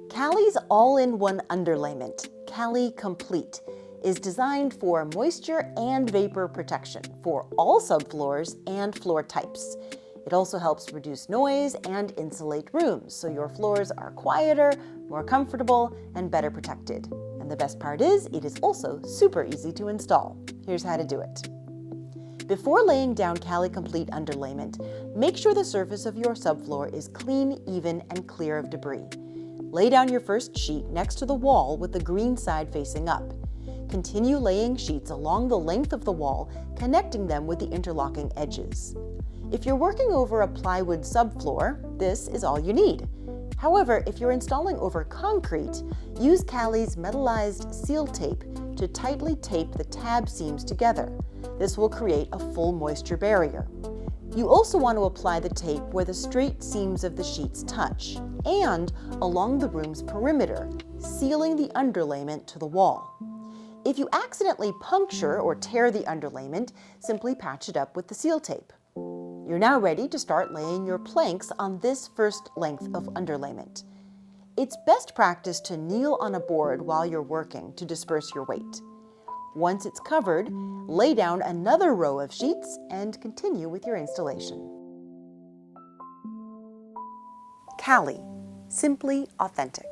CALI's all-in-one underlayment, CALI Complete, is designed for moisture and vapor protection for all subfloors and floor types. It also helps reduce noise and insulate rooms, so your floors are quieter, more comfortable, and better protected. And the best part is, it is also super easy to install. Here's how to do it. Before laying down CALI Complete underlayment, make sure the surface of your subfloor is clean, even, and clear of debris. Lay down your first sheet next to the wall with the green side facing up. Continue laying sheets along the length of the wall, connecting them with the interlocking edges. If you're working over a plywood subfloor, this is all you need. However, if you're installing over concrete, use CALI's metallized seal tape to tightly tape the tab seams together. This will create a full moisture barrier. You also want to apply the tape where the straight seams of the sheets touch and along the room's perimeter, sealing the underlayment to the wall. If you accidentally puncture or tear the underlayment, simply patch it up with the seal tape. You're now ready to start laying your planks on this first length of underlayment. It's best practice to kneel on a board while you're working to disperse your weight. Once it's covered, lay down another row of sheets and continue with your installation. CALI, simply authentic.